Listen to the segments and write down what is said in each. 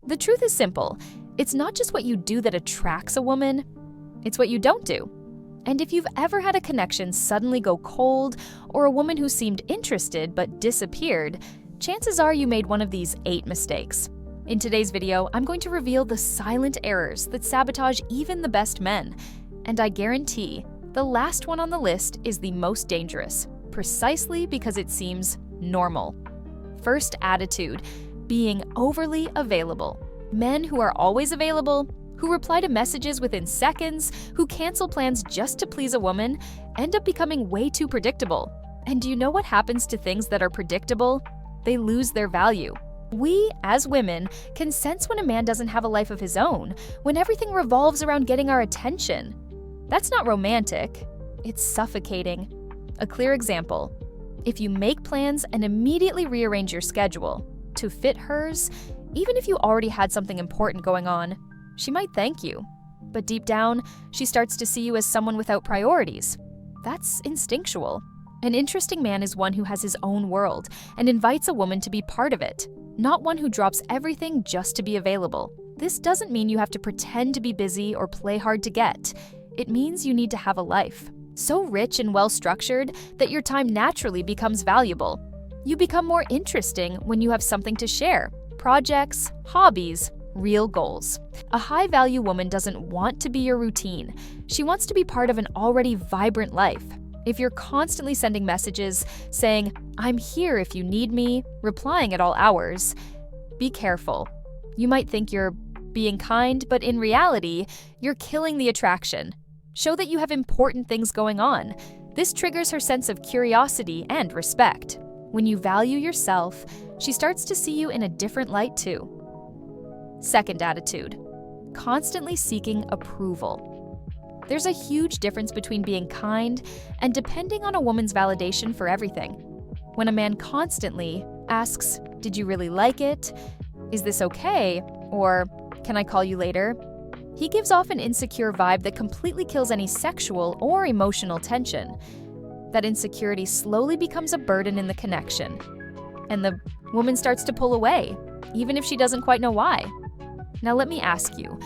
The truth is simple. It's not just what you do that attracts a woman, it's what you don't do. And if you've ever had a connection suddenly go cold, or a woman who seemed interested but disappeared, chances are you made one of these 8 mistakes. In today's video, I'm going to reveal the silent errors that sabotage even the best men. And I guarantee, the last one on the list is the most dangerous, precisely because it seems normal. First attitude, being overly available. Men who are always available, who reply to messages within seconds, who cancel plans just to please a woman, end up becoming way too predictable. And do you know what happens to things that are predictable? They lose their value. We, as women, can sense when a man doesn't have a life of his own, when everything revolves around getting our attention. That's not romantic. It's suffocating. A clear example. If you make plans and immediately rearrange your schedule to fit hers, even if you already had something important going on, she might thank you. But deep down, she starts to see you as someone without priorities. That's instinctual. An interesting man is one who has his own world and invites a woman to be part of it, not one who drops everything just to be available. This doesn't mean you have to pretend to be busy or play hard to get. It means you need to have a life, so rich and well-structured that your time naturally becomes valuable. You become more interesting when you have something to share, projects, hobbies, real goals. A high-value woman doesn't want to be your routine. She wants to be part of an already vibrant life. If you're constantly sending messages saying, "I'm here if you need me," replying at all hours, be careful. You might think you're being kind, but in reality, you're killing the attraction. Show that you have important things going on. This triggers her sense of curiosity and respect. When you value yourself, she starts to see you in a different light too. Second attitude, constantly seeking approval. There's a huge difference between being kind and depending on a woman's validation for everything. When a man constantly asks, "Did you really like it? Is this okay?" or "Can I call you later?" he gives off an insecure vibe that completely kills any sexual or emotional tension. That insecurity slowly becomes a burden in the connection, and the woman starts to pull away, even if she doesn't quite know why. Now let me ask you,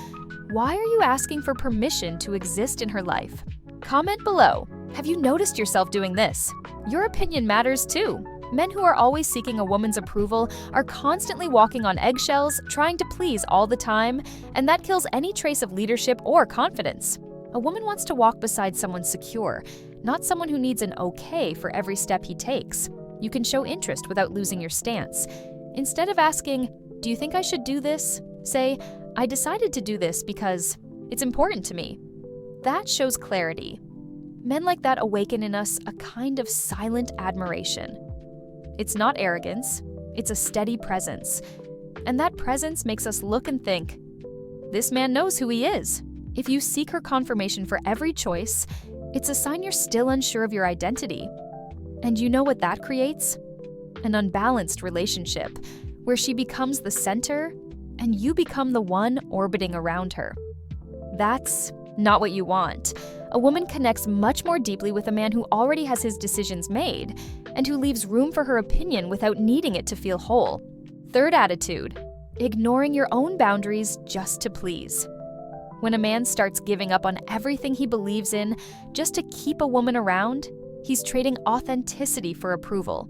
why are you asking for permission to exist in her life? Comment below. Have you noticed yourself doing this? Your opinion matters too. Men who are always seeking a woman's approval are constantly walking on eggshells, trying to please all the time, and that kills any trace of leadership or confidence. A woman wants to walk beside someone secure, not someone who needs an okay for every step he takes. You can show interest without losing your stance. Instead of asking, "Do you think I should do this?" say, "I decided to do this because it's important to me." That shows clarity. Men like that awaken in us a kind of silent admiration. It's not arrogance, it's a steady presence. And that presence makes us look and think, this man knows who he is. If you seek her confirmation for every choice, it's a sign you're still unsure of your identity. And you know what that creates? An unbalanced relationship, where she becomes the center and you become the one orbiting around her. That's not what you want. A woman connects much more deeply with a man who already has his decisions made and who leaves room for her opinion without needing it to feel whole. Third attitude, ignoring your own boundaries just to please. When a man starts giving up on everything he believes in just to keep a woman around, he's trading authenticity for approval.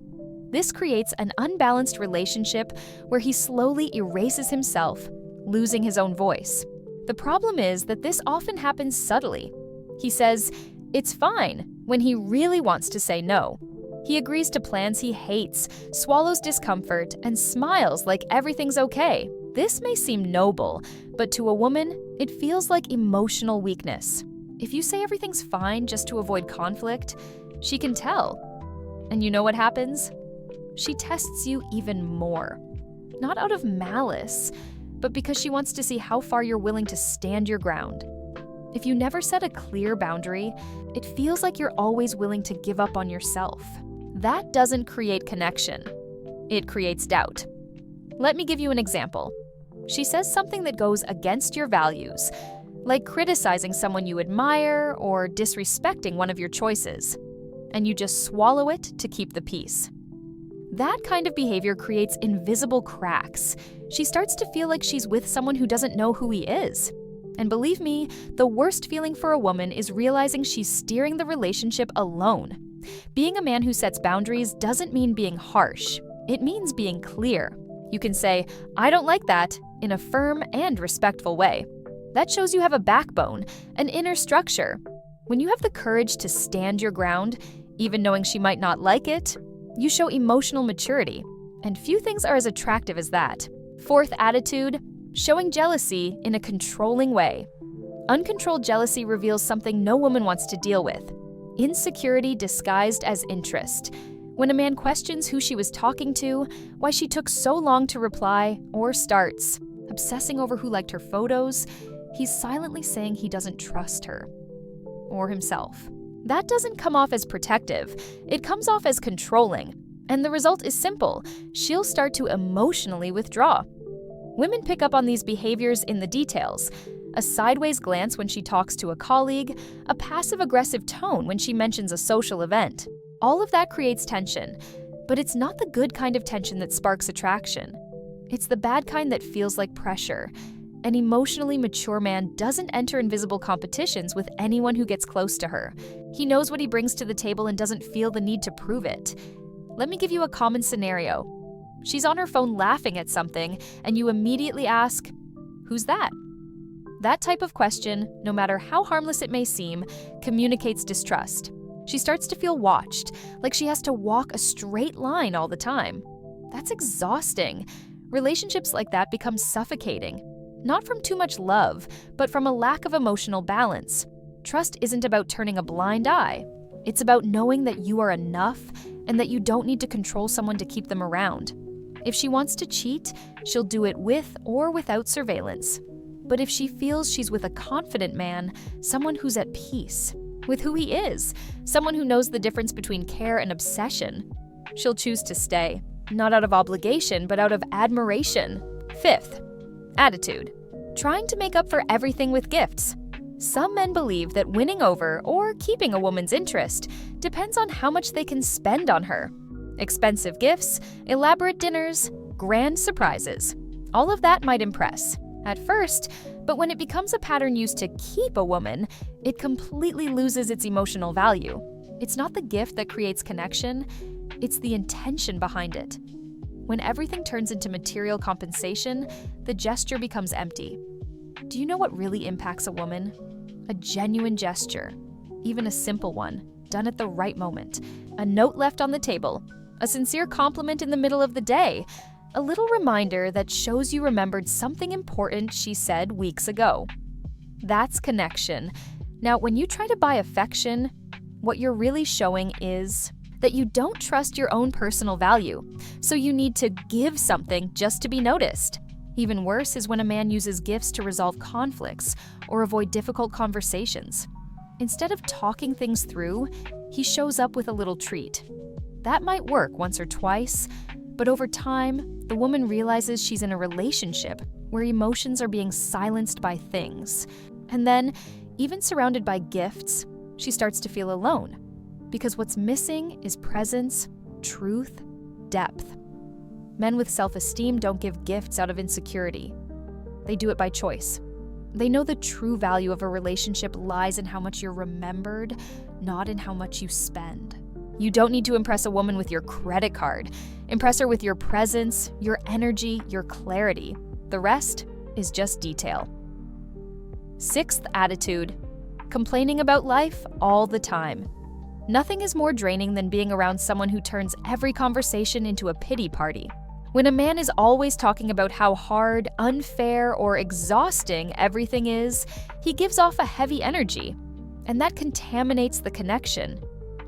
This creates an unbalanced relationship where he slowly erases himself, losing his own voice. The problem is that this often happens subtly. He says, "It's fine," when he really wants to say no. He agrees to plans he hates, swallows discomfort, and smiles like everything's okay. This may seem noble, but to a woman, it feels like emotional weakness. If you say everything's fine just to avoid conflict, she can tell. And you know what happens? She tests you even more. Not out of malice, but because she wants to see how far you're willing to stand your ground. If you never set a clear boundary, it feels like you're always willing to give up on yourself. That doesn't create connection. It creates doubt. Let me give you an example. She says something that goes against your values, like criticizing someone you admire or disrespecting one of your choices, and you just swallow it to keep the peace. That kind of behavior creates invisible cracks. She starts to feel like she's with someone who doesn't know who he is. And believe me, the worst feeling for a woman is realizing she's steering the relationship alone. Being a man who sets boundaries doesn't mean being harsh. It means being clear. You can say, "I don't like that," in a firm and respectful way. That shows you have a backbone, an inner structure. When you have the courage to stand your ground, even knowing she might not like it, you show emotional maturity. And few things are as attractive as that. Fourth attitude, showing jealousy in a controlling way. Uncontrolled jealousy reveals something no woman wants to deal with: insecurity disguised as interest. When a man questions who she was talking to, why she took so long to reply, or starts obsessing over who liked her photos, he's silently saying he doesn't trust her or himself. That doesn't come off as protective. It comes off as controlling. And the result is simple: she'll start to emotionally withdraw. Women pick up on these behaviors in the details: a sideways glance when she talks to a colleague, a passive-aggressive tone when she mentions a social event. All of that creates tension, but it's not the good kind of tension that sparks attraction. It's the bad kind that feels like pressure. An emotionally mature man doesn't enter invisible competitions with anyone who gets close to her. He knows what he brings to the table and doesn't feel the need to prove it. Let me give you a common scenario. She's on her phone laughing at something, and you immediately ask, "Who's that?" That type of question, no matter how harmless it may seem, communicates distrust. She starts to feel watched, like she has to walk a straight line all the time. That's exhausting. Relationships like that become suffocating. Not from too much love, but from a lack of emotional balance. Trust isn't about turning a blind eye. It's about knowing that you are enough and that you don't need to control someone to keep them around. If she wants to cheat, she'll do it with or without surveillance. But if she feels she's with a confident man, someone who's at peace with who he is, someone who knows the difference between care and obsession, she'll choose to stay, not out of obligation, but out of admiration. Fifth, attitude, trying to make up for everything with gifts. Some men believe that winning over or keeping a woman's interest depends on how much they can spend on her. Expensive gifts, elaborate dinners, grand surprises. All of that might impress at first, but when it becomes a pattern used to keep a woman, it completely loses its emotional value. It's not the gift that creates connection, it's the intention behind it. When everything turns into material compensation, the gesture becomes empty. Do you know what really impacts a woman? A genuine gesture, even a simple one, done at the right moment. A note left on the table, a sincere compliment in the middle of the day, a little reminder that shows you remembered something important she said weeks ago. That's connection. Now, when you try to buy affection, what you're really showing is that you don't trust your own personal value, so you need to give something just to be noticed. Even worse is when a man uses gifts to resolve conflicts or avoid difficult conversations. Instead of talking things through, he shows up with a little treat. That might work once or twice, but over time, the woman realizes she's in a relationship where emotions are being silenced by things. And then, even surrounded by gifts, she starts to feel alone, because what's missing is presence, truth, depth. Men with self-esteem don't give gifts out of insecurity. They do it by choice. They know the true value of a relationship lies in how much you're remembered, not in how much you spend. You don't need to impress a woman with your credit card. Impress her with your presence, your energy, your clarity. The rest is just detail. Sixth attitude, complaining about life all the time. Nothing is more draining than being around someone who turns every conversation into a pity party. When a man is always talking about how hard, unfair, or exhausting everything is, he gives off a heavy energy, and that contaminates the connection.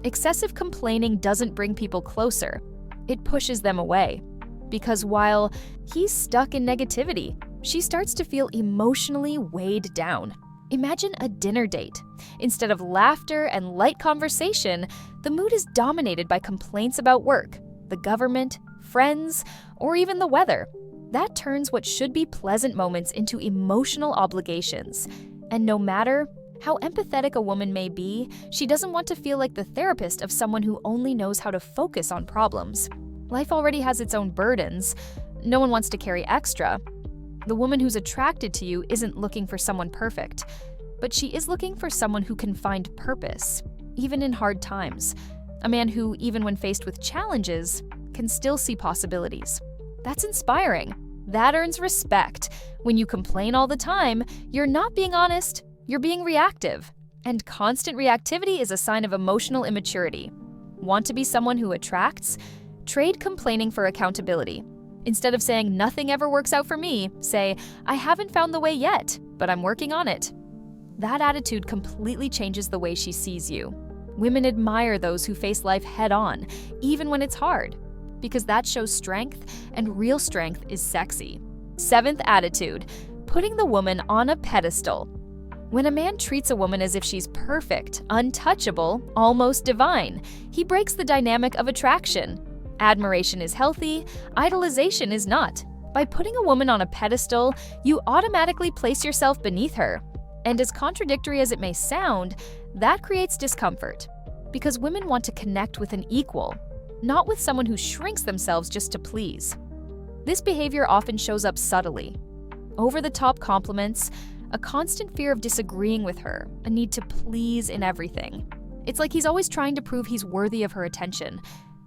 Excessive complaining doesn't bring people closer. It pushes them away. Because while he's stuck in negativity, she starts to feel emotionally weighed down. Imagine a dinner date. Instead of laughter and light conversation, the mood is dominated by complaints about work, the government, friends, or even the weather. That turns what should be pleasant moments into emotional obligations. And no matter how empathetic a woman may be, she doesn't want to feel like the therapist of someone who only knows how to focus on problems. Life already has its own burdens. No one wants to carry extra. The woman who's attracted to you isn't looking for someone perfect, but she is looking for someone who can find purpose, even in hard times. A man who, even when faced with challenges, can still see possibilities. That's inspiring. That earns respect. When you complain all the time, you're not being honest, you're being reactive. And constant reactivity is a sign of emotional immaturity. Want to be someone who attracts? Trade complaining for accountability. Instead of saying nothing ever works out for me, say, I haven't found the way yet, but I'm working on it. That attitude completely changes the way she sees you. Women admire those who face life head-on, even when it's hard, because that shows strength, and real strength is sexy. 7th attitude, putting the woman on a pedestal. When a man treats a woman as if she's perfect, untouchable, almost divine, he breaks the dynamic of attraction. Admiration is healthy, idolization is not. By putting a woman on a pedestal, you automatically place yourself beneath her. And as contradictory as it may sound, that creates discomfort. Because women want to connect with an equal, not with someone who shrinks themselves just to please. This behavior often shows up subtly. Over-the-top compliments, a constant fear of disagreeing with her, a need to please in everything. It's like he's always trying to prove he's worthy of her attention.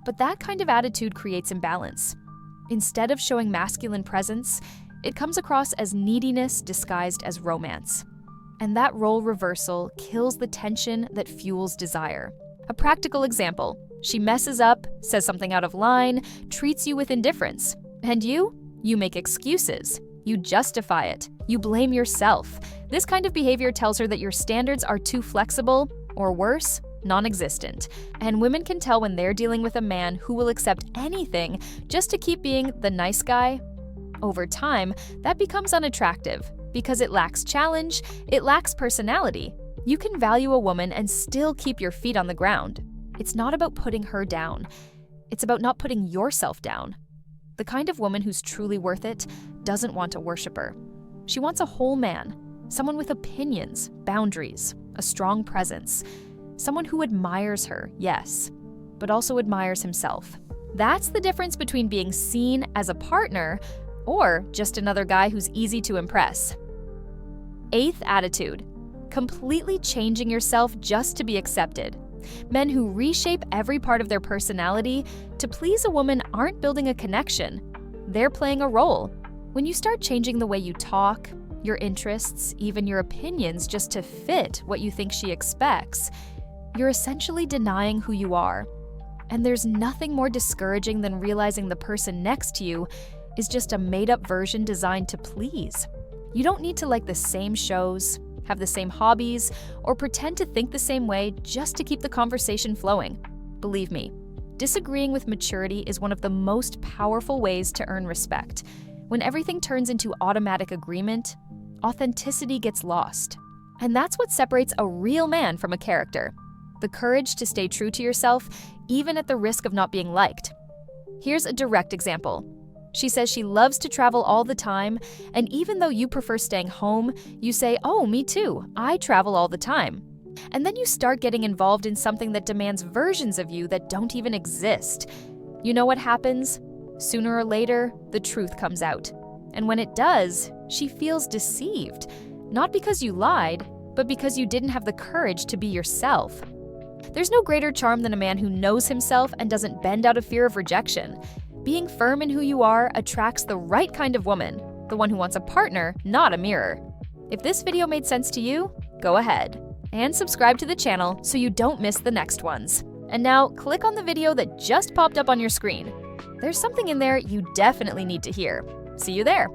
But that kind of attitude creates imbalance. Instead of showing masculine presence, it comes across as neediness disguised as romance. And that role reversal kills the tension that fuels desire. A practical example, she messes up, says something out of line, treats you with indifference. And you make excuses. You justify it. You blame yourself. This kind of behavior tells her that your standards are too flexible, or worse, non-existent. And women can tell when they're dealing with a man who will accept anything just to keep being the nice guy. Over time, that becomes unattractive because it lacks challenge, it lacks personality. You can value a woman and still keep your feet on the ground. It's not about putting her down. It's about not putting yourself down. The kind of woman who's truly worth it doesn't want a worshiper. She wants a whole man, someone with opinions, boundaries, a strong presence. Someone who admires her, yes, but also admires himself. That's the difference between being seen as a partner or just another guy who's easy to impress. 8th attitude, completely changing yourself just to be accepted. Men who reshape every part of their personality to please a woman aren't building a connection. They're playing a role. When you start changing the way you talk, your interests, even your opinions just to fit what you think she expects, you're essentially denying who you are. And there's nothing more discouraging than realizing the person next to you is just a made-up version designed to please. You don't need to like the same shows, have the same hobbies, or pretend to think the same way just to keep the conversation flowing. Believe me, disagreeing with maturity is one of the most powerful ways to earn respect. When everything turns into automatic agreement, authenticity gets lost. And that's what separates a real man from a character. The courage to stay true to yourself, even at the risk of not being liked. Here's a direct example. She says she loves to travel all the time, and even though you prefer staying home, you say, "Oh, me too, I travel all the time." And then you start getting involved in something that demands versions of you that don't even exist. You know what happens? Sooner or later, the truth comes out. And when it does, she feels deceived. Not because you lied, but because you didn't have the courage to be yourself. There's no greater charm than a man who knows himself and doesn't bend out of fear of rejection. Being firm in who you are attracts the right kind of woman, the one who wants a partner, not a mirror. If this video made sense to you, go ahead and subscribe to the channel so you don't miss the next ones. And now click on the video that just popped up on your screen. There's something in there you definitely need to hear. See you there.